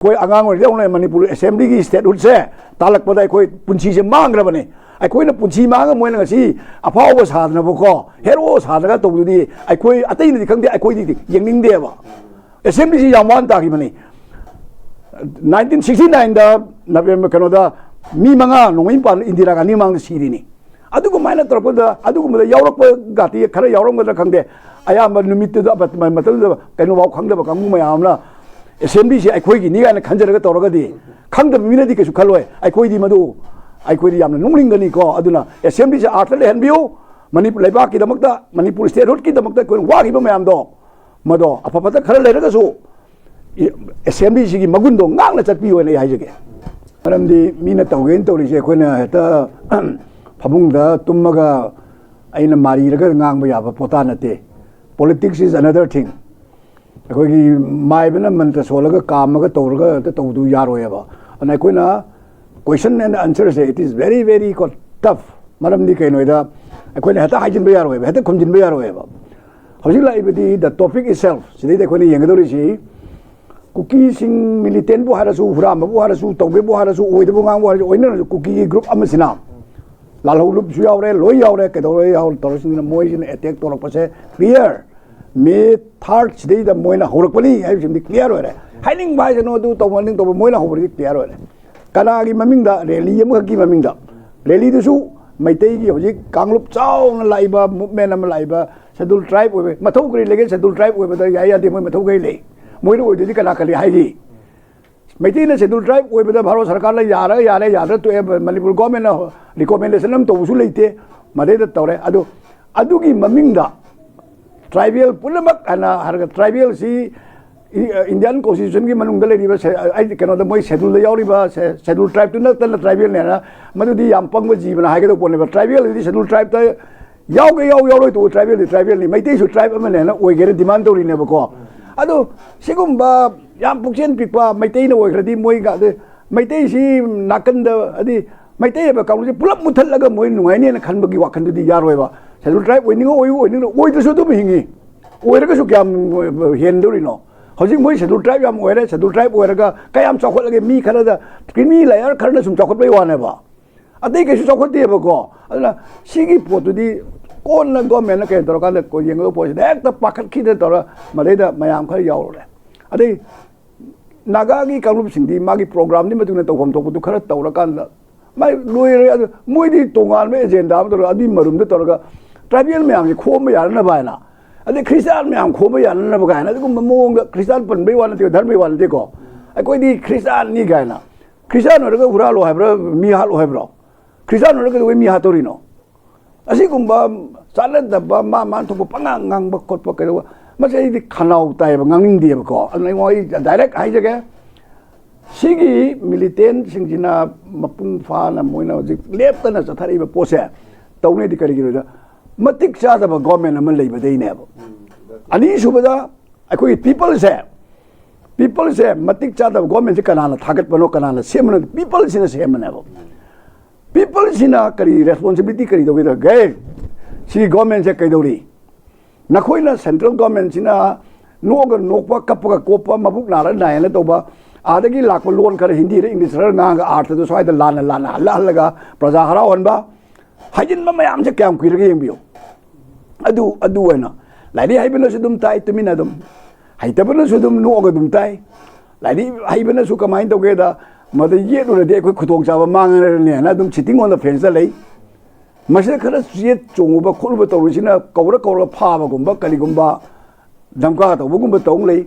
कोई आगांग और देवने मणिपुर असेंबली की स्टेटहुड से तालक पदा कोई पुंछी से मांग रहा बने कोई ना पुंछी मांग मोय ना सी अफाव साधना बको हेरो साधना तो बुदी कोई अतई नहीं खंगदे कोई दी यंगनिंग देबा असेंबली से यामान ताकी बने 1969 दा नवेंबर कनोदा मी मंगा नोंगिन पान इंदिरा गांधी मांग सीरीनी अदुगु माइना तरपदा अदुगु मदा यावरक गाती खरा यावरक मदा खंगदे आया नुमित मतलब कहीं वाव खंगदब कांगू मयामना असेंबली से अखोई की निगान खंजरगा तौरगदी खंगदब मिनदी कैसु खलोय अखोई मधु अखोई यामना नुंगलिंगनी को अदुना असेंबली से आर्ट लेहनबियो मणिपुर लेबाक की दमकता मणिपुर स्टेटहुड की दमकता कोई वागिबा मयामदो मदो अफपता खरा लेरगसु असेंबली से मगुंदो ngang चटपियो ने हाइजगे मरमदी मीना तौगेन तौरिसे अखोइना हेता फबुंगदा तुमगा अइना मारीरगा ngang याबा पोता नते politics is another thing अखोगी माइबना मंत्र सोलगा कामगा तौरगा तौदु यारोयबा अन अखोइना क्वेश्चन एंड आंसर से it is very very tough मरमदी कैनोइदा अखोइना हेता हाइजिनबा यारोयबा हेता खुमजिनबा यारोयबा हौजिक लाइबदी द टॉपिक itself सिदि अखोइना यंगदोरिसि कुकी सिंग मिलिटेंट बु हारसु हुराम बु हारसु तौबे बु हारसु ओइदबु गांग बु हारसु ओइना कुकी ग्रुप अमसिना लालहौलुब सु यावरे लोय यावरे केदोरे याव तोरसिना मोइजिन अटैक तोरकपसे क्लियर मे 3rd सिदि द मोइना हौरकपनि हाइसिमदि क्लियर होरे हाइनिंग बाइजनो दु तौमनिंग तौब मोइना हौबरि क्लियर होरे कनागी ममिंगदा रैली अमगकी ममिंगदा रैली दुसु मैतैगी हौजिक कांगलुप चावना लाइबा मूवमेंट अम लाइबा शेड्यूल ट्राइब ओबे मथौ करि लेगे शेड्यूल ट्राइब ओबेदा याय यादे मोइ मथौ गै ले मोइनो ओइदि कना कलि हाइगी मैतैना शेड्यूल ट्राइब ओबेदा भारत सरकार ला यारे तो मणिपुर गवर्नमेंट रिकमेंडेशन अम तौसु लेते मदेदा तौरे अदुगी ममिंगदा ट्राइबल पुनमक अना हरगा ट्राइबल सी इंडियन कॉन्स्टिट्यूशन की मनुंग लेरिबा कनो मोई शेड्यूल यावरिबा शेड्यूल ट्राइब तुना तन ट्राइबल नेना मदुदी याम पंगबा जीवन हाइगदो पोनेबा ट्राइबल दी शेड्यूल ट्राइब ता याव तो ट्राइबल नि मैतैसु ट्राइब अमा नेना ओइगेरे डिमांड तौरिनेबको अदो सिगुम्बा याम पुक्सेन पिकपा मैतैना ओइग्रदी मोइगा मैतैसी नाकंद अदि मैतैबा काउंसे पुलप मुथलगा मोइ नुगाइनेना खनबगी वाखनदुदी यारोयबा शेड्यूल ट्राइब ओइनिंगो तुम हिंगी ओइरगसु क्याम हेंदोरिनो हौजिक मोइ शेड्यूल ट्राइब याम ओइरे शेड्यूल ट्राइब ओइरगा कयाम चौखलगे मी खरदा क्रिमी लेयर खरना सुम चौखलबई वानेबा अतै कैसु चौखलतेबको अदना सिगी पोतुदी कोन गवर्नमेंट के तोरकान को येंगो पोस हेक्ट पाखतखिदे तोर मदैदा मयाम खर यावरे अदै नागागी कांगलुप सिंदी मागी प्रोग्राम नि मतुना तौफम तोपदु खर तौरकान माइ लोइरे मोइदी तोंगान में एजेंडा तोर अदि मरुमदे तोरगा ट्राइबल में आम खोम यारना बायना अदे क्रिस्टियन में आम खोम यारना बगायना दुगुम मोंग क्रिस्टियन पनबे वाला ते धर्म वाला ते को अकोइदी क्रिस्टियन नि गायना क्रिस्टियन होरगा हुरालो हाइब्रो मी हालो हाइब्रो क्रिस्टियन होरगा मी हातोरिनो असिगुम्बा चालदबा मा थोप पंगांग ngang खोटप केदो मसेदी खनाउ तायब nganning देबको अनै मोइ डायरेक्ट हाइजगे सिगी मिलिटेंट सिंजिना मपुंग फाना मोइना जिक लेप्तना चथारिबा पोसे तौनेदि करिगिरोदा मतिक चादबा गवर्नमेंट अमन लेबदैनेब अनि सुबदा अखोइ पीपल से मतिक चादबा गवर्नमेंट से कनाना थागत बनो कनाना सेमन पीपल सिना सेमनेब पीपल सिना करी रेस्पोंसिबिलिटी करी दोगे गए सी गवर्नमेंट से कैदौरी नखोइना सेंट्रल गवर्नमेंट सिना नोग नोकपा कपगा कोपा मबुक नारा नायना तोबा आदगी लाखो लोन कर हिंदी रे इंग्लिश रे नांग आर्थ तो स्वाइद लाना हल्ला प्रजा हरा होनबा हाइजिन मयाम से क्याम कुइरगे यंबियो अदु वेना लाइदी हाइबना सुदुम ताइ तुमिना दुम हाइतबना सुदुम नोग दुम ताइ लाइदी हाइबना सु कमाइन तोगेदा मद ये दे अखोइ खुतोंग चाबा मांगने ना दुम सिटिंग ऑन द फेंस लै मसे खरा ये चोंगबा खोलबा तौरिसिना कौरा फाबगुम्बा कलिगुम्बा धमका तौबगुम्बा तौंग लै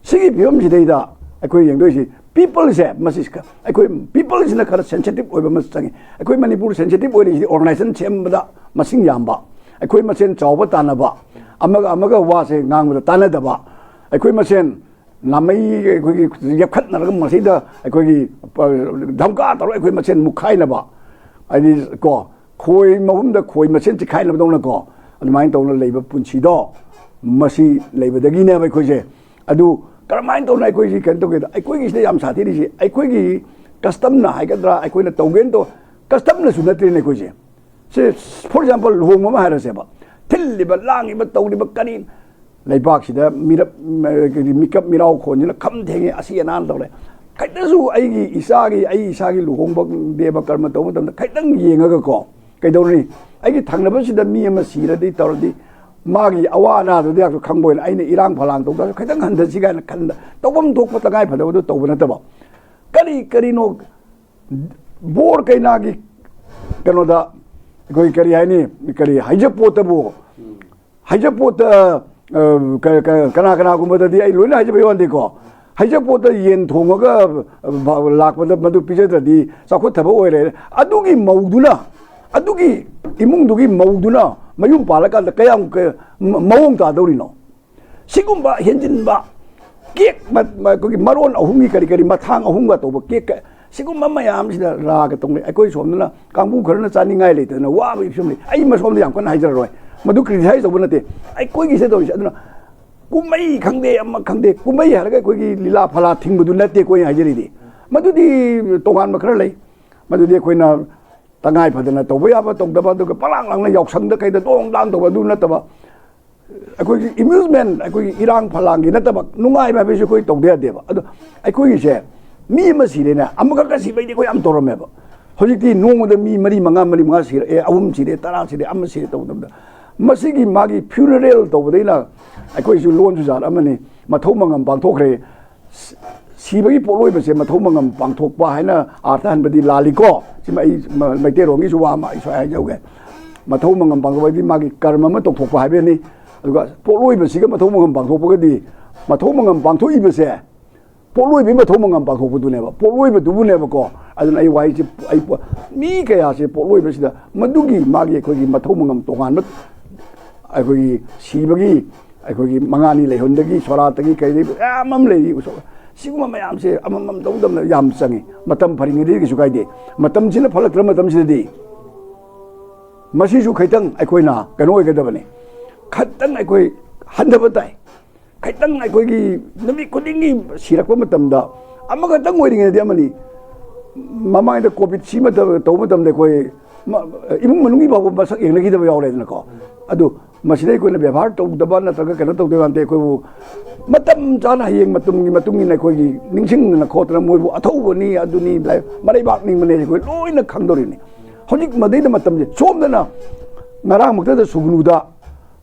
सिगी फियम सिदैदा अखोइ यंगदोइसि पीपल से मसिसका अखोइ पीपल सिना खरा सेंसिटिव ओइबा मस चंगे अखोइ मणिपुर सेंसिटिव ओइरिसि ऑर्गेनाइजेशन सेमबदा मसिंग यामबा अखोइ मसेन चावबा तानबा अमगा वासे ngang तानदबा अखोइ मसेन नामै अखोइ यखतनरगा मसिदा अखोइ धमका तौर अखोइ मसेन मुखाइनबा आदि को खोइ महुमदा खोइ मसेन चिखाइनबा दौना को अदुमाइन तौना लेबा पुंछिदो मसि लेबदगिने अखोइसे अदु करमाइन तौना अखोइसि कनतोगेदा अखोइगि सिदा याम साथिरिसि अखोइगि कस्टम ना हाइगद्रा अखोइना तौगेन तो कस्टम ना सुनत्रिने अखोइसे से फॉर एग्जांपल लुहोंग मा हारसेबा थिल्लिबा लांगिबा तौरिबा कनि लेबाक सिदा मिरप मिकअप मिराव खोनिना खम थेंगे असि अनान तौरे ꯈꯤꯇꯪꯁꯨ ꯑꯩ ꯏꯁꯥꯒꯤ ꯂꯨꯍꯣꯡꯕ ꯗꯦꯕ ꯀꯔꯃ ꯇꯧꯕ ꯃꯇꯝꯗ ꯈꯤꯇꯪ ꯌꯦꯡꯉꯒꯀꯣ ꯀꯩꯗꯧꯔꯅꯤ ꯑꯩꯒꯤ ꯊꯪꯅꯕꯁꯤꯗ ꯃꯤ ꯑꯃ ꯁꯤꯔꯗꯤ ꯇꯧꯔꯗꯤ ꯃꯥꯒꯤ ꯑꯋꯥ ꯑꯅꯥꯗꯨꯗꯤ ꯈꯪꯕꯣꯏꯅ ꯑꯩꯅ ꯏꯔꯥꯡ ꯐꯂꯥꯡ ꯇꯧꯗ꯭ꯔꯁꯨ ꯈꯤꯇꯪ ꯍꯟꯊꯁꯤ ꯀꯥꯏꯅ ꯈꯟꯕ ꯇꯧꯐꯝ ꯊꯣꯛꯄ ꯇꯉꯥꯏ ꯐꯗꯕꯗꯨ ꯇꯧꯕ ꯅꯠꯇꯕ ꯀꯔꯤꯅꯣ ꯕꯣꯔ ꯀꯩꯅꯥꯒꯤ ꯀꯩꯅꯣꯗ ꯑꯩꯈꯣꯏ ꯀꯔꯤ ꯍꯥꯏꯅꯤ ꯀꯔꯤ ꯍꯩꯖꯄꯣꯠꯇꯕꯨ ꯍꯩꯖꯄꯣꯠꯇ ꯀꯅꯥꯒꯨꯝꯕꯗꯗꯤ ꯑꯩ ꯂꯣꯏꯅ ꯍꯩꯖꯕ ꯌꯥꯎꯍꯟꯗꯦꯀꯣ ꯍꯩꯖꯄꯣꯠꯇ ꯌꯦꯟ ꯊꯣꯡꯉꯒ ꯂꯥꯛꯄꯗ ꯃꯗꯨ ꯄꯤꯖꯗ꯭ꯔꯗꯤ ꯆꯥꯎꯈꯠꯇꯕ ꯑꯣꯏꯔꯦ ꯑꯗꯨꯒꯤ ꯃꯧꯗꯨꯅ ꯑꯗꯨꯒꯤ ꯏꯃꯨꯡꯗꯨꯒꯤ ꯃꯧꯗꯨꯅ ꯃꯌꯨꯝ ꯄꯥꯜꯂꯀꯥꯟꯗ ꯀꯌꯥꯝ ꯃꯑꯣꯡ ꯇꯥꯗꯧꯔꯤꯅꯣ ꯁꯤꯒꯨꯝꯕ ꯍꯦꯟꯖꯤꯟꯕ ꯀꯦꯛ ꯑꯩꯈꯣꯏꯒꯤ ꯃꯔꯣꯟ ꯑꯍꯨꯝꯒꯤ ꯀꯔꯤ ꯃꯊꯥꯡ ꯑꯍꯨꯝꯒ ꯇꯧꯕ ꯀꯦꯛ ꯁꯤꯒꯨꯝꯕ ꯃꯌꯥꯝꯁꯤꯗ ꯔꯥꯒ ꯇꯧꯅꯩ ꯑꯩꯈꯣꯏ ꯁꯣꯝꯗꯅ ꯀꯥꯡꯕꯨ ꯈꯔꯅ ꯆꯥꯅꯤꯡꯉꯥꯏ ꯂꯩꯇꯗꯅ ꯋꯥꯕ ꯏꯁꯨꯝ ꯂꯩ ꯑꯩ ꯃꯁꯣꯝꯗ ꯌꯥꯝ ꯀꯟꯅ ꯍꯥꯏꯖꯔꯔꯣꯏ ꯃꯗꯨ ꯀ꯭ꯔꯤꯇꯤꯁꯥꯏꯖ ꯇꯧꯕ ꯅꯠꯇꯦ ꯑꯩꯈꯣꯏꯒꯤꯁꯦ ꯇꯧꯔꯤꯁꯦ ꯑꯗꯨꯅ ꯀꯨꯝꯍꯩ ꯈꯪꯗꯦ ꯑꯃ ꯈꯪꯗꯦ ꯀꯨꯝꯍꯩ ꯍꯥꯏꯔꯒ ꯑꯩꯈꯣꯏꯒꯤ ꯂꯤꯂꯥ ꯐꯂꯥ ꯊꯤꯡꯕꯗꯨ ꯅꯠꯇꯦ ꯑꯩꯈꯣꯏꯅ ꯍꯥꯏꯖꯔꯤꯗꯤ ꯃꯗꯨꯗꯤ ꯇꯣꯉꯥꯟꯕ ꯈꯔ ꯂꯩ ꯃꯗꯨꯗꯤ ꯑꯩꯈꯣꯏꯅ ꯇꯉꯥꯏ ꯐꯗꯅ ꯇꯧꯕ ꯌꯥꯕ ꯇꯧꯗꯕ ꯑꯗꯨꯒ ꯄꯂꯥꯡ ꯂꯥꯡꯅ ꯌꯥꯎꯁꯪꯗ ꯀꯩꯗ ꯗꯣꯡ ꯗꯥꯡ ꯇꯧꯕ ꯑꯗꯨ ꯅꯠꯇꯕ ꯑꯩꯈꯣꯏꯒꯤ ꯏꯃ꯭ꯌꯨꯁꯃꯦꯟ ꯑꯩꯈꯣꯏꯒꯤ ꯏꯔꯥꯡ ꯐꯂꯥꯡꯒꯤ ꯅꯠꯇꯕ ꯅꯨꯡꯉꯥꯏꯕ ꯍꯥꯏꯕꯁꯤ ꯑꯩꯈꯣꯏ ꯇꯧꯗ ꯌꯥꯗꯦꯕ ꯑꯗꯣ ꯑꯩꯈꯣꯏꯒꯤꯁꯦ ꯃꯤ ꯑꯃ ꯁꯤꯔꯦꯅꯦ ꯑꯃꯈꯛꯇ ꯁꯤꯕꯩꯗꯤ ꯑꯩꯈꯣꯏ ꯌꯥꯝ ꯇꯧꯔꯝꯃꯦꯕ ꯍꯧꯖꯤꯛꯇꯤ ꯅꯣꯡꯃꯗ ꯃꯤ ꯃꯔꯤ ꯃꯉꯥ ꯁꯤꯔꯦ 3 ꯁꯤꯔꯦ 10 ꯁꯤꯔꯦ ꯑꯃ ꯁꯤꯔꯦ ꯇꯧꯕꯗ ꯃꯁꯤꯒꯤ ꯃꯥꯒꯤ ꯐ꯭ꯌꯨꯅꯔꯦꯜ ꯇꯧꯕꯗꯩꯅ ꯑꯩꯈꯣꯏꯁꯨ ꯂꯣꯟꯁꯨ ꯖꯥꯠ ꯑꯃꯅꯤ ꯃꯊꯧ ꯃꯉꯝ ꯄꯥꯡꯊꯣꯛꯈ꯭ꯔꯦ ꯁꯤꯕꯒꯤ ꯄꯣꯠꯂꯣꯏꯕꯁꯦ ꯃꯊꯧ ꯃꯉꯝ ꯄꯥꯡꯊꯣꯛꯄ ꯍꯥꯏꯅ ꯑꯥꯔꯊ ꯍꯟꯕꯗꯤ ꯂꯥꯜꯂꯤꯀꯣ ꯁꯤꯃ ꯑꯩ ꯃꯩꯇꯩꯔꯣꯟꯒꯤꯁꯨ ꯋꯥ ꯑꯃ ꯑꯩ ꯁ꯭ꯋꯥꯏ ꯍꯥꯏꯖꯧꯒꯦ ꯃꯊꯧ ꯃꯉꯝ ꯄꯥꯡꯊꯣꯛꯄꯗꯤ ꯃꯥꯒꯤ ꯀꯔꯃ ꯑꯃ ꯇꯧꯊꯣꯛꯄ ꯍꯥꯏꯕꯅꯤ ꯑꯗꯨꯒ ꯄꯣꯠꯂꯣꯏꯕꯁꯤꯒ ꯃꯊꯧ ꯃꯉꯝ ꯄꯥꯡꯊꯣꯛꯄꯒꯗꯤ ꯃꯊꯧ ꯃꯉꯝ ꯄꯥꯡꯊꯣꯛꯏꯕꯁꯦ ꯄꯣꯠꯂꯣꯏꯕꯒꯤ ꯃꯊꯧ ꯃꯉꯝ ꯄꯥꯡꯊꯣꯛꯄꯗꯨꯅꯦꯕ ꯄꯣꯠꯂꯣꯏꯕꯗꯨꯕꯨꯅꯦꯕꯀꯣ ꯑꯗꯨꯅ ꯑꯩ ꯋꯥꯍꯩꯁꯦ ꯃꯤ ꯀꯌꯥꯁꯦ ꯄꯣꯠꯂꯣꯏꯕꯁꯤꯗ ꯃꯗꯨꯒꯤ ꯃꯥꯒꯤ ꯑꯩꯈꯣꯏꯒꯤ ꯃꯊꯧ ꯃꯉꯝ ꯇꯣꯉꯥꯟꯕ ꯑꯩꯈꯣꯏꯒꯤ ꯁꯤꯕꯒꯤ ꯑꯩꯈꯣꯏꯒꯤ ꯃꯉꯥꯅꯤ ꯂꯩꯍꯨꯟꯗꯒꯤ ꯁꯣꯔꯥꯠꯇꯒꯤ ꯀꯩꯗꯒꯤ ꯃꯌꯥꯝ ꯑꯃ ꯂꯩꯔꯤ ꯁꯤꯒꯨꯝꯕ ꯃꯌꯥꯝꯁꯦ ꯑꯃꯃꯝ ꯇꯧꯗꯕꯅ ꯌꯥꯝ ꯆꯪꯉꯤ ꯃꯇꯝ ꯐꯔꯤꯉꯩꯗꯤ ꯀꯩꯁꯨ ꯀꯥꯏꯗꯦ ꯃꯇꯝꯁꯤꯅ ꯐꯠꯂꯛꯇ꯭ꯔ ꯃꯇꯝꯁꯤꯗꯗꯤ ꯃꯁꯤꯁꯨ ꯈꯤꯇꯪ ꯑꯩꯈꯣꯏꯅ ꯀꯩꯅꯣ ꯑꯣꯏꯒꯗꯕꯅꯤ ꯈꯤꯇꯪ ꯑꯩꯈꯣꯏ ꯍꯟꯊꯕ ꯇꯥꯏ ꯈꯤꯇꯪ ꯑꯩꯈꯣꯏꯒꯤ ꯅꯨꯃꯤꯠ ꯈꯨꯗꯤꯡꯒꯤ ꯁꯤꯔꯛꯄ ꯃꯇꯝꯗ ꯑꯃꯈꯛꯇꯪ ꯑꯣꯏꯔꯤꯉꯩꯗꯤ ꯑꯃꯅꯤ ꯃꯃꯥꯡꯗ ꯀꯣꯚꯤꯗ ꯁꯤ ꯇꯧꯕ ꯃꯇꯝꯗ ꯑꯩꯈꯣꯏ ꯏꯃꯨꯡ ꯃꯅꯨꯡꯒꯤ ꯐꯥꯎꯕ ꯃꯁꯛ ꯌꯦꯡꯅꯈꯤꯗꯕ ꯌꯥꯎꯔꯦꯗꯅꯀꯣ ꯑꯗꯨ ꯃꯁꯤꯗ ꯑꯩꯈꯣꯏꯅ ꯕꯦꯕꯥꯔ ꯇꯧꯗꯕ ꯅꯠꯇ꯭ꯔꯒ ꯀꯩꯅꯣ ꯇꯧꯗꯕ ꯅꯠꯇꯦ ꯑꯩꯈꯣꯏꯕꯨ ꯃꯇꯝ ꯆꯥꯅ ꯍꯌꯦꯡ ꯃꯇꯝꯒꯤ ꯃꯇꯨꯡ ꯏꯟꯅ ꯑꯩꯈꯣꯏꯒꯤ ꯅꯤꯡꯁꯤꯡꯗꯅ ꯈꯣꯠꯇꯅ ꯃꯣꯏꯕꯨ ꯑꯊꯧꯕꯅꯤ ꯑꯗꯨꯅꯤ ꯃꯔꯩꯕꯥꯛ ꯅꯤꯡꯕꯅꯤ ꯑꯩꯈꯣꯏ ꯂꯣꯏꯅ ꯈꯪꯗꯧꯔꯤꯅꯤ ꯍꯧꯖꯤꯛ ꯃꯗꯩꯗ ꯃꯇꯝꯁꯦ ꯁꯣꯝꯗꯅ ꯉꯔꯥꯡꯃꯛꯇꯗ ꯁꯨꯒꯅꯨꯗ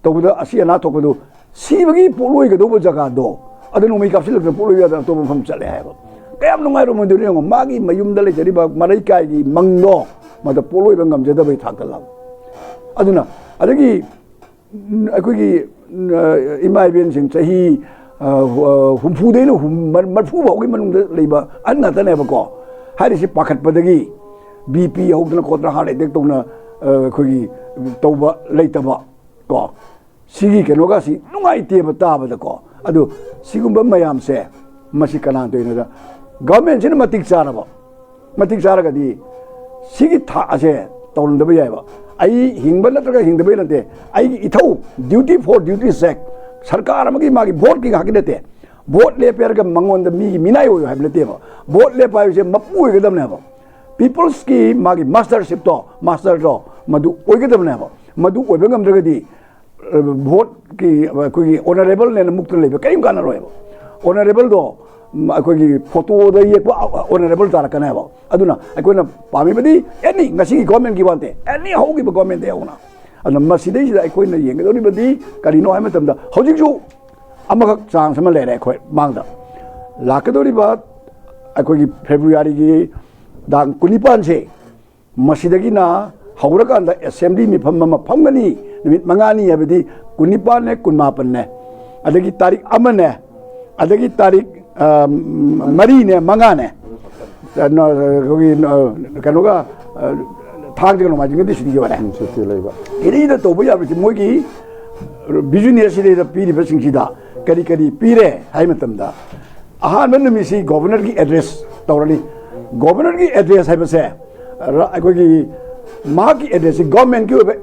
ꯇꯧꯕꯗ ꯑꯁꯤ ꯑꯅꯥ ꯊꯣꯛꯄꯗꯨ ꯁꯤꯕꯒꯤ ꯄꯣꯠꯂꯣꯏꯒꯗꯧꯕ ꯖꯒꯥꯗꯣ ꯑꯗꯨ ꯅꯣꯡꯃꯩ ꯀꯥꯞꯁꯤꯜꯂꯛꯇꯅ ꯄꯣꯠꯂꯣꯏꯕ ꯌꯥꯗꯅ ꯑꯇꯣꯞꯄ ꯃꯐꯝ ꯆꯠꯂꯦ ꯍꯥꯏꯕ ꯀꯌꯥꯝ ꯅꯨꯡꯉꯥꯏꯔꯝꯃꯣꯏꯗꯣꯏꯅꯣ ꯌꯦꯡꯉꯣ ꯃꯥꯒꯤ ꯃꯌꯨꯝꯗ ꯂꯩꯖꯔꯤꯕ ꯃꯔꯩꯀꯥꯏꯒꯤ ꯃꯪꯗꯣ ꯃꯗ ꯄꯣꯠꯂꯣꯏꯕ ꯉꯝꯖꯗꯕꯩ ꯊꯥꯛꯇ ꯂꯥꯛꯄ ꯑꯗꯨꯅ ꯑꯗꯒꯤ ꯑꯩꯈꯣꯏꯒꯤ ꯏꯃꯥ ꯏꯕꯦꯟꯁꯤꯡ ꯆꯍꯤ 50ꯗꯩꯅ 40 ꯐꯥꯎꯒꯤ ꯃꯅꯨꯡꯗ ꯂꯩꯕ ꯑꯍꯟ ꯉꯥꯛꯇꯅꯦꯕꯀꯣ ꯍꯥꯏꯔꯤꯁꯤ ꯄꯥꯈꯠꯄꯗꯒꯤ BP ꯍꯧꯗꯅ ꯈꯣꯠꯇꯅ ꯍꯥꯔꯠ ꯑꯦꯇꯦꯛ ꯇꯧꯅ ꯑꯩꯈꯣꯏꯒꯤ ꯇꯧꯕ ꯂꯩꯇꯕ ꯀꯣ ꯁꯤꯒꯤ ꯀꯩꯅꯣꯒꯁꯤ ꯅꯨꯡꯉꯥꯏꯇꯦꯕ ꯇꯥꯕꯗꯀꯣ ꯑꯗꯨ ꯁꯤꯒꯨꯝꯕ ꯃꯌꯥꯝꯁꯦ ꯃꯁꯤ ꯀꯅꯥꯅ ꯇꯧꯔꯤꯅꯣꯗ ꯒꯚꯔꯟꯃꯦꯟꯠꯁꯤꯅ ꯃꯇꯤꯛ ꯆꯥꯔꯒꯗꯤ ꯁꯤꯒꯤ ꯊꯥꯛ ꯑꯁꯦ ꯇꯧꯔꯝꯗꯕ ꯌꯥꯏꯕ ꯑꯩ ꯍꯤꯡꯕ ꯅꯠꯇ꯭ꯔꯒ ꯍꯤꯡꯗꯕꯩ ꯅꯠꯇꯦ ꯑꯩꯒꯤ ꯏꯊꯧ ꯗ꯭ꯌꯨꯇꯤ ꯐꯣꯔ ꯗ꯭ꯌꯨꯇꯤ ꯁꯦꯛ ꯁꯔꯀꯥꯔ ꯑꯃꯒꯤ ꯃꯥꯒꯤ ꯚꯣꯠꯀꯤ ꯉꯥꯛꯀꯤ ꯅꯠꯇꯦ ꯚꯣꯠ ꯂꯦꯞꯄꯦ ꯍꯥꯏꯔꯒ ꯃꯉꯣꯟꯗ ꯃꯤꯒꯤ ꯃꯤꯅꯥꯏ ꯑꯣꯏꯌꯨ ꯍꯥꯏꯕ ꯅꯠꯇꯦꯕ ꯚꯣꯠ ꯂꯦꯞꯄ ꯍꯥꯏꯕꯁꯦ ꯃꯄꯨ ꯑꯣꯏꯒꯗꯕꯅꯦꯕ ꯄꯤꯄꯜꯁꯀꯤ ꯃꯥꯒꯤ ꯃꯥꯁꯇꯔꯗꯣ ꯃꯗꯨ ꯑꯣꯏꯒꯗꯕꯅꯦꯕ ꯃꯗꯨ ꯑꯣꯏꯕ ꯉꯝꯗ꯭ꯔꯒꯗꯤ ꯚꯣꯠꯀꯤ ꯑꯩꯈꯣꯏꯒꯤ ꯑꯣꯅꯔꯦꯕꯜꯅꯦꯅ ꯃꯨꯛꯇꯅ ꯂꯩꯕ ꯀꯔꯤꯝ ꯀꯥꯟꯅꯔꯣꯏꯕ ꯑꯣꯅꯔꯦꯕꯜꯗꯣ ꯑꯩꯈꯣꯏꯒꯤ ꯐꯣꯇꯣꯗ ꯌꯦꯛꯄ ꯑꯣꯅꯔꯦꯕꯜ ꯇꯥꯔꯛꯀꯅꯦꯕ ꯑꯗꯨꯅ ꯑꯩꯈꯣꯏꯅ ꯄꯥꯝꯃꯤꯕꯗꯤ ꯑꯦꯅꯤ ꯉꯁꯤꯒꯤ ꯒꯣꯔꯃꯦꯟꯒꯤ ꯋꯥꯟꯇꯦ ꯑꯦꯅꯤ ꯍꯧꯈꯤꯕ ꯒꯣꯔꯃꯦꯟꯗ ꯌꯧꯅ ꯑꯗꯨꯅ ꯃꯁꯤꯗꯩꯁꯤꯗ ꯑꯩꯈꯣꯏꯅ ꯌꯦꯡꯒꯗꯧꯔꯤꯕꯗꯤ ꯀꯔꯤꯅꯣ ꯍꯥꯏꯕ ꯃꯇꯝꯗ ꯍꯧꯖꯤꯛꯁꯨ ꯑꯃꯈꯛ ꯆꯥꯟꯁ ꯑꯃ ꯂꯩꯔꯦ ꯑꯩꯈꯣꯏ ꯃꯥꯡꯗ ꯂꯥꯛꯀꯗꯧꯔꯤꯕ ꯑꯩꯈꯣꯏꯒꯤ ꯐꯦꯕ꯭ꯔꯨꯋꯥꯔꯤꯒꯤ ꯇꯥꯡ 19ꯁꯦ ꯃꯁꯤꯗꯒꯤꯅ ꯍꯧꯔꯀꯥꯟꯗ ꯑꯦꯁꯦꯝꯕ꯭ꯂꯤ ꯃꯤꯐꯝ ꯑꯃ ꯐꯝꯒꯅꯤ ꯅꯨꯃꯤꯠ 5ꯅꯤ ꯍꯥꯏꯕꯗꯤ 19ꯅꯦ 18ꯅꯦ ꯑꯗꯒꯤ ꯇꯥꯔꯤꯛ 1ꯅꯦ ꯑꯗꯒꯤ ꯇꯥꯔꯤꯛ 4ꯅꯦ 5ꯅꯦ ꯑꯩꯈꯣꯏꯒꯤ ꯀꯩꯅꯣꯒ ꯊꯥꯡꯖꯒ ꯅꯣꯡꯃꯥꯏꯖꯤꯡꯒꯗꯤ ꯁꯨꯇꯤ ꯑꯣꯏꯔꯦ ꯁꯨꯇꯤ ꯂꯩꯕ ꯏꯔꯩꯗ ꯇꯧꯕ ꯌꯥꯕꯁꯤ ꯃꯣꯏꯒꯤ ꯕꯤꯖꯤꯅꯦꯁꯁꯤꯗ ꯄꯤꯔꯤꯕꯁꯤꯡꯁꯤꯗ ꯀꯔꯤ ꯀꯔꯤ ꯄꯤꯔꯦ ꯍꯥꯏꯕ ꯃꯇꯝꯗ ꯑꯍꯥꯟꯕ ꯅꯨꯃꯤꯠꯁꯤ ꯒꯣꯚꯔꯅꯔꯒꯤ ꯑꯦꯗ꯭ꯔꯦꯁ ꯇꯧꯔꯅꯤ ꯒꯣꯚꯔꯅꯔꯒꯤ ꯑꯦꯗ꯭ꯔꯦꯁ ꯍꯥꯏꯕꯁꯦ ꯑꯩꯈꯣꯏꯒꯤ ꯃꯍꯥꯛꯀꯤ ꯑꯦꯗ꯭ꯔꯦꯁꯁꯤ ꯒꯣꯔꯃꯦꯟꯠꯀꯤ ꯑꯣꯏꯕ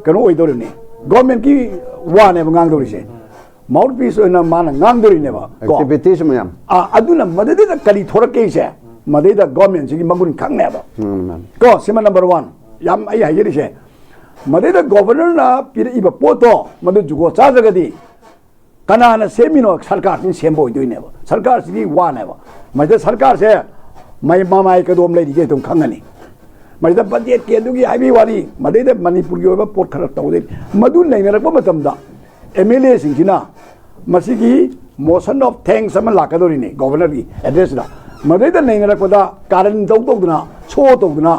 ꯀꯩꯅꯣ ꯑꯣꯏꯗꯧꯔꯤꯅꯤ ꯒꯣꯔꯃꯦꯟꯠꯀꯤ ꯋꯥꯅꯦꯕ ꯉꯥꯡꯗꯧꯔꯤꯁꯦ ꯃꯥꯎꯠ ꯄꯤꯁ ꯑꯣꯏꯅ ꯃꯥꯅ ꯉꯥꯡꯗꯧꯔꯤꯅꯦꯕ ꯑꯦꯛꯇꯤꯚꯤꯇꯤꯁ ꯃꯌꯥꯝ ꯑꯗꯨꯅ ꯃꯗꯩꯗ ꯀꯔꯤ ꯊꯣꯔꯛꯀꯦꯁꯦ ꯃꯗꯩꯗ ꯒꯣꯔꯃꯦꯟꯠꯁꯤꯒꯤ ꯃꯒꯨꯟ ꯈꯪꯅꯦꯕ ꯀꯣ ꯁꯤꯃ ꯅꯝꯕꯔ 1 ꯌꯥꯝ ꯑꯩ ꯍꯥꯏꯖꯔꯤꯁꯦ ꯃꯗꯩꯗ ꯒꯣꯚꯔꯅꯔꯅ ꯄꯤꯔꯛꯏꯕ ꯄꯣꯠꯇꯣ ꯃꯗꯨ ꯖꯨꯒꯣꯠ ꯆꯥꯗ꯭ꯔꯒꯗꯤ कनाना सेमिनो सरकार सिन सेमबो इदुइनेबो सरकार सिनि वानेबो मजे सरकार से मै मामाय कदोम लेदि के तुम खंगनी मजे बजेट के दुगी हाइबी वानी मदे मणिपुर की ओबा पोट खरक तौदे मदु नैनरकबो मतमदा एमएलए सिंगिना मसिगी मोशन ऑफ थैंक्स अमा लाकदोरिने गवर्नर की एड्रेस दा मदे नैनरकबदा कारण दौदना सो तौदना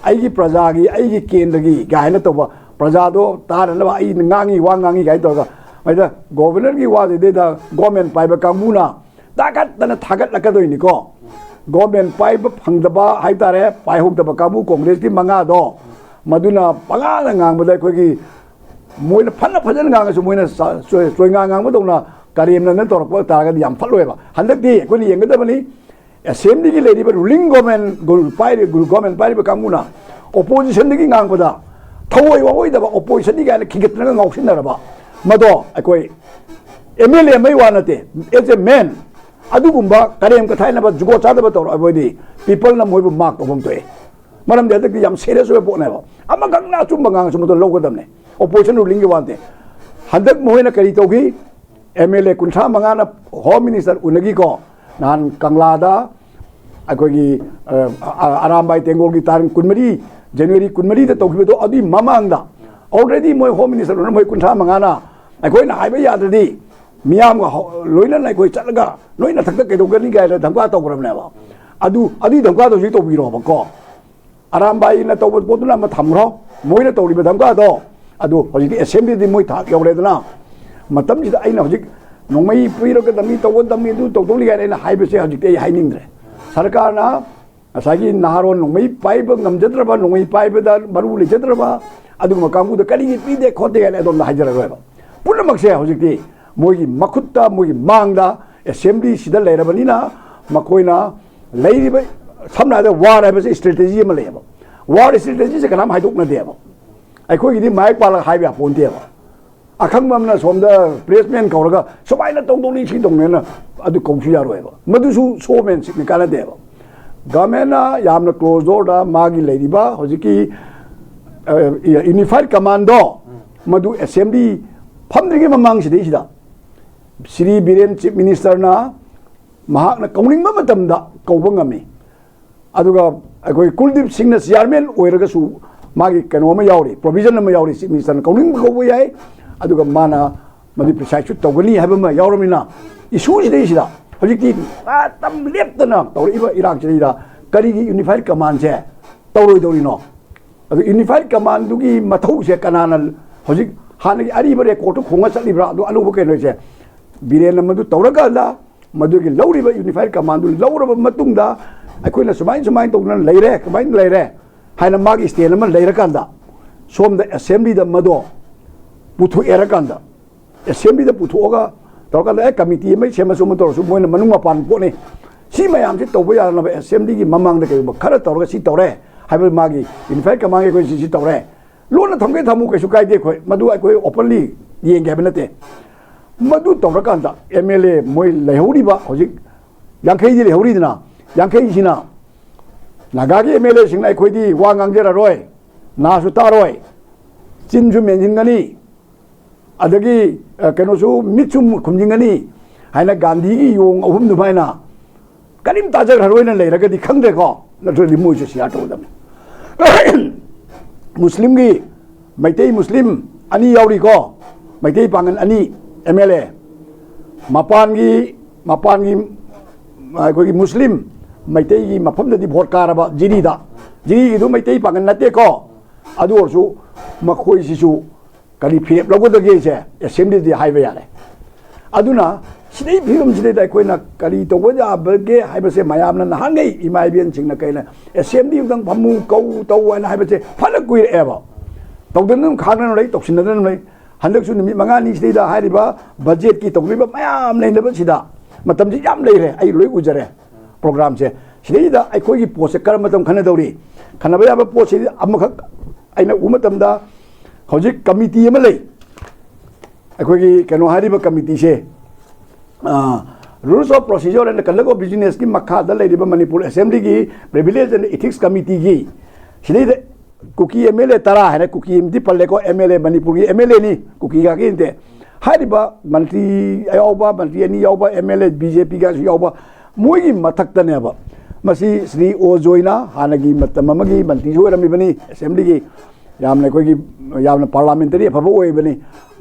आइगी प्रजा की आइगी केंद्र की गायना तौबा प्रजा दो तारनबा आई ngangi wangangi गाय तौगा मजे गवर्नर की वादे दे गवर्नमेंट पाइबा कांगुना ताकत तना थागत लकदोइनिको गवर्नमेंट पाइब फंगदबा हाइतारे पाइहोगदबा कांगु कांग्रेस की मंगा दो मदुना पंगा ngangbदा कोगी मोइना फन्न फजन ngangasu मोइना सोइंगा ngangbा दौना कारियमना न तोरपो तागद याम फलोएबा हंदकदी कोनी येंगदबनी असेंबली की लेडीबा रूलिंग गवर्नमेंट पाइब कांगुना ओपोजिशन की ngangbदा थवoi वावोइदबा ओपोजिशन की गायना खिगतना ngausinaraba मदो अकोई एमएलए मै वानते एज ए मैन अदुगुंबा करेम कथाइनबा जुगो चादबा तौर अबोइदी पीपल ना मोइबु मार्क तौबम तोए मरम देदक याम सीरियस वे पोनेबा अमा गंगना चुम गांग सुमतो लोगदमने ओपोजिशन रूलिंग के वानते हंदक मोइना करी तौगी एमएलए कुंठा मंगाना होम मिनिस्टर उनगी को नान कंगलादा अकोगी आरामबाई तेंगोल की तारिख कुनमरी जनवरी कुनमरी द तौगिबो अदि ममांगदा ऑलरेडी मोइ होम मिनिस्टर मोइ कुंठा मंगाना अखोइना हाइबा याददी मियाम लोइना नाइखोइ चलगा लोइना थक्क केदोगनी गाय धंका तौग्रमनेबा अदि धंका तो जी तौबिरोबको आरामबाई न तौब पोतुना म थमरो मोइना तौरिबा धंका दो अदु हजिक असेंबली दि मोइ थाक यौरेदना मतम जिदा आइना हजिक नोंमै पुइरोग दमी तौब दमी दु तौदोंनि गाय ना हाइबसे हजिक ते हाइनिंद्रे सरकारना असागी नारो नोंमै पाइब ngमजद्रबा नोंमै पाइबदा मरु लेजद्रबा अदुगमा कांगुदा करिगी पीदे खोते गाय अदोम हाइजरगोबा पुनमक्से हजिकती मोगी मखुत्ता मोगी मांगदा असेंबली सिदा लेरबनिना मखोइना लेरिबा समनादा वार हाइबसे स्ट्रेटेजी अमा लेबा वार स्ट्रेटेजी से कनाम हाइदोकना देबा अखोइगिदि माइक पाला हाइबा पोन्तेबा अखंगमना सोमदा प्रेसमेन कौरगा सबाइना तौदोनी छि दोंगनेना अदु कौसु यारोएबा मदुसु सोमेन सिकनि काला देबा गवर्नमेंटना यामना क्लोज डोर दा मागी लेरिबा हजिकी यूनिफाइड कमांडो मधु असेंबली फमद्रिगे ममांग सिदा श्री बीरेन चीफ मिनिस्टर ना महाकना कौनिंगबा मतमदा कौबा ngami aduga akoi Kuldeep Singh ना चेयरमैन ओइरगसु मागी कनोमा यावरी प्रोविजन मा यावरी चीफ मिनिस्टर कौनिंग कौबा याय aduga माना मदि प्रिसाइड तौगनी हाबमा यावरमिना इशू सिदा हजिकि तम लेप्तना तौरिबा इराक सिदा करिगी यूनिफाइड कमांड से तौरोइदौरिनो अदु यूनिफाइड कमांड दुगी मथौ से कनाना हजिक हानगी अरिबा रेकॉर्ड खोंगा चलिब्रा अदु अनुब केनोसे बीरेन मदु तौरगाला मदुगी लौरिबा यूनिफाइड कमांड लौरबा मतुंगदा अखोइना सुमाइन तौना लेरे कमाइन लेरे हाइना मागी स्टेन अमा लेरकांदा सोमदा असेंबली दा मदो पुथु एरकांदा असेंबली दा पुथुगा तौरकांदा कमिटी मै सेमसु मतोरसु मोइना मनुंग मपान पोने सी मयाम से तौबा यारनबा असेंबली की ममांग दा केबा खरा तौरगा सी तौरे हाइबा मागी यूनिफाइड कमांड के कोइ सी तौरे लोना थमगे थमु कैसु कायदे खोय मदु अखोइ ओपनली येंगे हबनते मदु तौरकांदा एमएलए मोइ लेहौरिबा हजिक यांखैदि लेहौरिदना यांखैसिना नागागी एमएलए सिंगना अखोइदि वा ngangjeraroy नासु तारोय चिनसु मेंजिनगनी अदगी कनोसु मिचु खुमजिंगनी हाइना गांधी की योंग अहुम दुमाइना करिम ताजगररोयना लेरगदि खंगदेको नथुदि मोइसु सिया तौदम मुस्लिम की मैतई मुस्लिम अनी यावरी को मैतई पांगन अनी एमएलए मपान की कोई मुस्लिम मैतई की मफम दि भोट कारबा जिरीदा जिरी दु मैतई पांगन नते को अदु ओरसु मखोइ सिसु करी फेप लगोदगे से असेंबली दि हाइबा यारे अदुना सिदई फिरम सिदई कोइना करी तोबजा बगे हाइबसे मयामना नहांगै इमाइबियन सिंगना कैना असेंबली उदंग फमु कौ तौवाना हाइबसे फल कुइ एबा तौदन खागन लै तौसिनदन लै हंदकसु निमि मंगानी सिदा हारिबा बजेट की तौबिबा मयाम लेनबा सिदा मतम जी याम लेरे आई लोइ उजरे प्रोग्राम से सिदा अखोइ की पोसे कर मतम खनदौरी खनबा याबा पोसे अमखक आइना उमतमदा हौजिक कमिटी अमा लै अखोइ की कनो हारिबा कमिटी से rules of procedure and conduct of business की मखादा लेरिबा मणिपुर असेंबली की प्रिविलेज एंड एथिक्स कमिटी की सिदा कुकी एमएलए तरा है कुकी इमती पल्ले को एमएलए मणिपुर की एमएलए नी कुकी का की हारिबा मंत्री यावबा मंत्री अनि यावबा एमएलए बीजेपी का यावबा मोगी मथक्तनेबा मसी श्री ओ जोइना हानगी मतम अमगी मंत्री होरमिबनी असेंबली की यामने कोई यामने पार्लियामेंटरी अफबो ओइबनी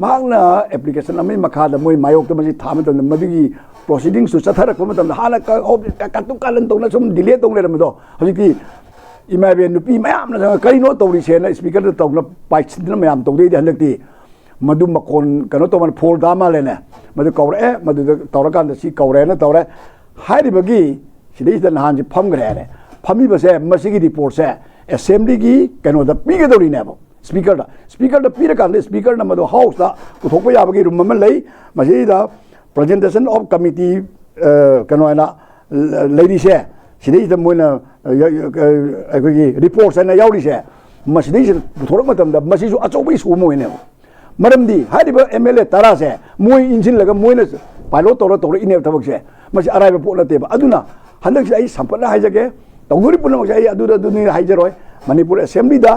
मांगना एप्लीकेशन अमि मखाद मोय मायोक मसी थाम त मदुगी प्रोसीडिंग सु चथरक मतम हाना कतु कालन तोना सुम डिले तोंग लेरमदो हजिकी इमाबे नुपी मयामना करिनो तौरी सेना स्पीकर तौना पाइछिन मयाम तौदे हलकती मधु मकोन कनो तो मन फोल दामा लेने मधु कौरे मधु तौरकान सी कौरे न तौरे हारिबगी सिदे नहान जी फमग्रे ने फमी बसे मसीगी रिपोर्ट से असेंबली की कनो द पीगदोरी नेबो speaker the Pir can't speaker न मधु हाउस दा पुथोको याबगी रूम में लई मसीदा प्रेजेंटेशन ऑफ कमिटी कनो ना लेडी से सिदे द मोना अखोगी रिपोर्ट से न यावरी से मसीदे पुथोरक मतम द मसीसु अचौबई सु मोइने मरमदी हारिबा एमएलए तरा से मोय इंजिन लगा मोयना पाइलट तौर इने थबक से मसी अराइबा पोट नतेबा अदुना हंदक से आई संपना हाइजगे तौगुरी पुनमक से आई अदुदा दुनि हाइजरोय मणिपुर असेंबली दा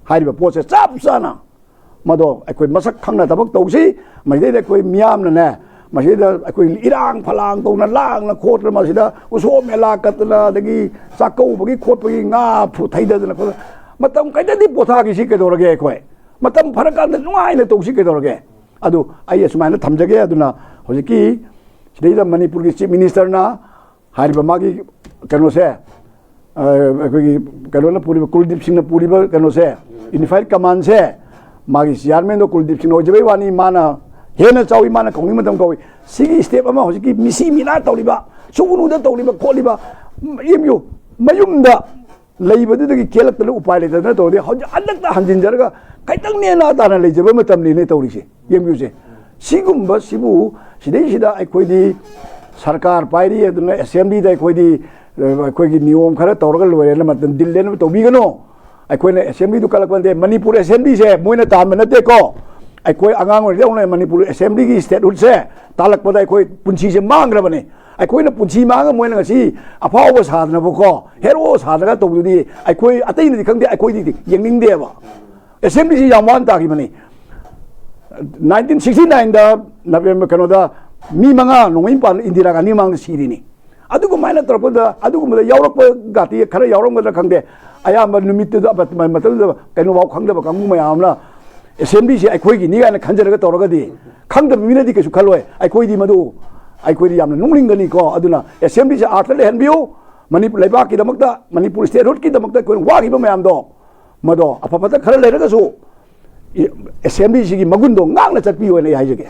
हारिबा पोट से चाप चाना मदो अखोय मसक खंगना थबक तौसी मसिदे कोई मियामना ने मसिदा अखोय इरांग फलांग तौना लांगना खोत्र मसिदा उसो मेला कतना दगी चाकौबगी खोटबगी nga फु थैदना मतम कैददी पोथागी सी केदोरगे अखोय मतम फरकान नुआइना तौसी केदोरगे अदु आई असुमाइना थमजगे अदुना होजिकी सिदैदा मणिपुर की चीफ मिनिस्टर ना हारिबा मागी कनो से अखोगी कनो ना पूरी कुलदीप सिंह ना पूरी कनो से यूनिफाइड कमांड से मागी चेयरमैन दो कुलदीप सिंह ओजबे वानी माना हेना चावी माना कोंगी मतम कोई सिगी स्टेप अमा होजिकी मिसी मिना तौलिबा सुगुनुदा तौलिबा खोलिबा एमयू मयुमदा लेबदुदगी केलक्तन उपाय लेतना तौदे हज अनक्ता हंजिनजरगा कैतंग नेना ताना लेजबा मतमनि ने तौरिसे एमयूसे सिगुम्बा सिबु सिदैसिदा अखोइदी सरकार पाइरी अदुना असेंबली दा अखोइदी अखोइगी नियम खरा तौरगा लोरेना मतन दिल्लेन तौबिगनो अखोइना असेंबली दु कलकवंदे मणिपुर असेंबली से मोइना ताम नते को अखोइ आंगांग ओरदे मणिपुर असेंबली की स्टेटहुड से तालकपदा अखोइ पुंसी से मांग्रबने अखोइना पुंसी मांग मोइना ngasi अफाव साधनबको हेरो साधगा तौदुदी अखोइ अतैनदि खंदे अखोइदि यंगनिंगदेबा असेंबली से यामान तागी बने 1969 दा नवेंबर कनोदा मी मंगा नोंगिन पान इंदिरा गांधी मांग सीरीनी अदुगु माइना तरपदा अदुगु मदा यावरप गाती खरा यावरमदा खंदे अयाम नुमित दा बत मतल कनो वाव खंदबा कांगु मयामना असेंबली से अखोइगी नि गाना खंजरगा तौरगदी खंदब मिनदी केसु खलोय अखोइदी मदु अखोइदी यामना नुंगलिंगनी को अदुना असेंबली से आर्ट लेहनबियो मणिपुर लेबा की दमकता मणिपुर स्टेट हुड की दमकता कोइ वागिबा मयामदो मदो अफपता खरा लेरगसु असेंबली की मगुंदो ngang na chatpi oina haijege